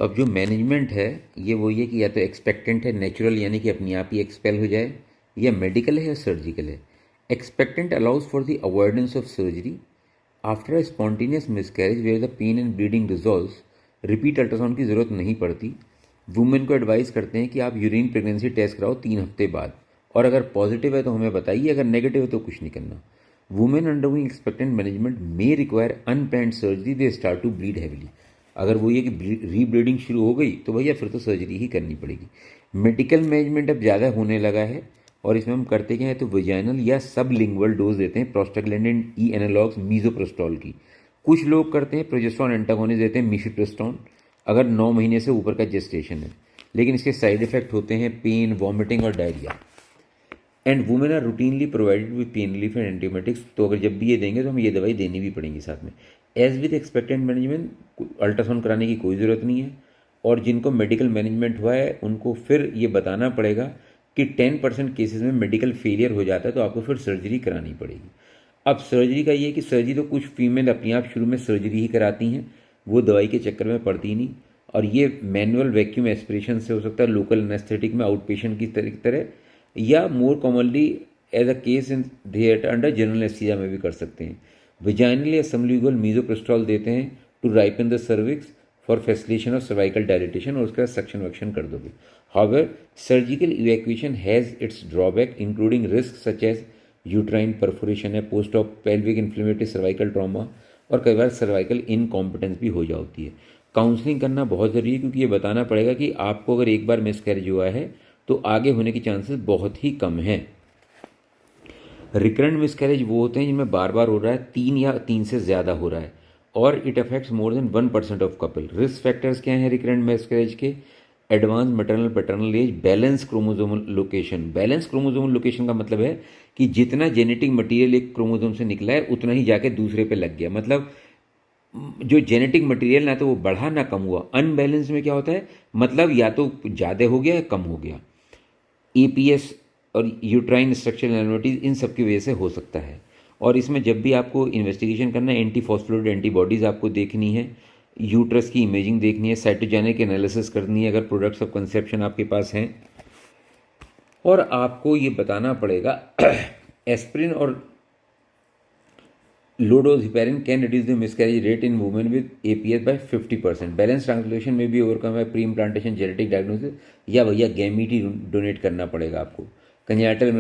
अब जो मैनेजमेंट है ये वही है कि या तो एक्सपेक्टेंट है, नेचुरल यानी कि अपने आप ही एक्सपेल हो जाए, या मेडिकल है या सर्जिकल है। Expectant allows for the avoidance of surgery after a spontaneous miscarriage where the pain and bleeding resolves. Repeat ultrasound की ज़रूरत नहीं पड़ती। वुमेन को एडवाइस करते हैं कि आप यूरिन प्रेगनेंसी टेस्ट कराओ 3 हफ्ते बाद, और अगर पॉजिटिव है तो हमें बताइए, अगर नेगेटिव है तो कुछ नहीं करना। Women undergoing expectant management may require unplanned surgery, they start to bleed heavily. अगर वो ये कि रीब्लीडिंग शुरू हो गई तो भैया फिर तो सर्जरी ही करनी पड़ेगी। मेडिकल मैनेजमेंट अब ज़्यादा होने लगा है, और इसमें हम करते क्या है तो विजाइनल या सबलिंगुअल डोज देते हैं प्रोस्टाग्लैंडिन ई एनालॉग्स मीजोप्रोस्टॉल की। कुछ लोग करते हैं प्रोजेस्टेरॉन एंटागोनिस्ट देते हैं मिफिप्रोस्टोन, अगर 9 महीने से ऊपर का जेस्टेशन है, लेकिन इसके साइड इफेक्ट होते हैं पेन, वॉमिटिंग और diarrhoea. And women are routinely provided with pain relief and antibiotics, तो अगर जब भी ये देंगे तो हमें ये दवाई देनी भी पड़ेगी साथ में। As with expectant management ultrasound कराने की कोई ज़रूरत नहीं है, और जिनको मेडिकल मैनेजमेंट हुआ है उनको फिर ये बताना पड़ेगा कि 10% केसेस में मेडिकल फेलियर हो जाता है तो आपको फिर सर्जरी करानी पड़ेगी। अब सर्जरी का ये है कि सर्जरी तो कुछ फीमेल अपने आप शुरू में सर्जरी ही कराती हैं, वो दवाई के चक्कर में पड़ती ही नहीं, और ये मैनुअल वैक्यूम एस्पिरेशन से हो सकता है, लोकल एनेस्थेटिक में आउट पेशेंट की तरह, या more commonly as a case in theatre under general anaesthesia में भी कर सकते हैं। विजाइनल या सबल्यूगल मीजोप्रोस्टॉल देते हैं to ripen the cervix for facilitation of cervical dilatation, और उसका सक्शन वक्शन कर दोगे। However surgical evacuation has its drawback including risk such as uterine perforation है, post of pelvic inflammatory cervical trauma, और कई बार सर्वाइकल इनकॉम्पिटेंस भी हो जाती है। काउंसलिंग करना बहुत ज़रूरी है, क्योंकि ये बताना पड़ेगा कि आपको अगर एक बार मिसकैरेज हुआ है तो आगे होने के चांसेस बहुत ही कम हैं। रिकरेंट मिसकैरेज वो होते हैं जिनमें बार बार हो रहा है, 3 या 3 से ज़्यादा हो रहा है, और it affects more than 1% of couple. Risk factors क्या हैं रिकरेंट मिसकैरेज के? Advance maternal paternal age, balance chromosomal location. Balance chromosomal location का मतलब है कि जितना जेनेटिक मटेरियल एक क्रोमोसोम से निकला है उतना ही जाके दूसरे पे लग गया, मतलब जो जेनेटिक मटेरियल ना तो वो बढ़ा ना कम हुआ। अनबैलेंस में क्या होता है, मतलब या तो ज़्यादा हो गया या कम हो गया। ईपीएस और यूट्राइन स्ट्रक्चरल एब्नॉर्मलिटीज इन सब की वजह से हो सकता है। और इसमें जब भी आपको इन्वेस्टिगेशन करना है, एंटी फॉस्फोलिपिड एंटीबॉडीज़ आपको देखनी है, यूट्रस की इमेजिंग देखनी है, साइटोजेनिक एनालिसिस करनी है अगर प्रोडक्ट्स ऑफ कंसेप्शन आपके पास हैं, और आपको ये बताना पड़ेगा एस्प्रिन और low dose heparin can reduce the miscarriage rate in women with APS by 50%। Balance translation में भी ओवरकम है प्री इम्प्लांटेशन जेनेटिक डायग्नोसिस, या भैया गैमीट ही डोनेट करना पड़ेगा आपको। कंजेनिटल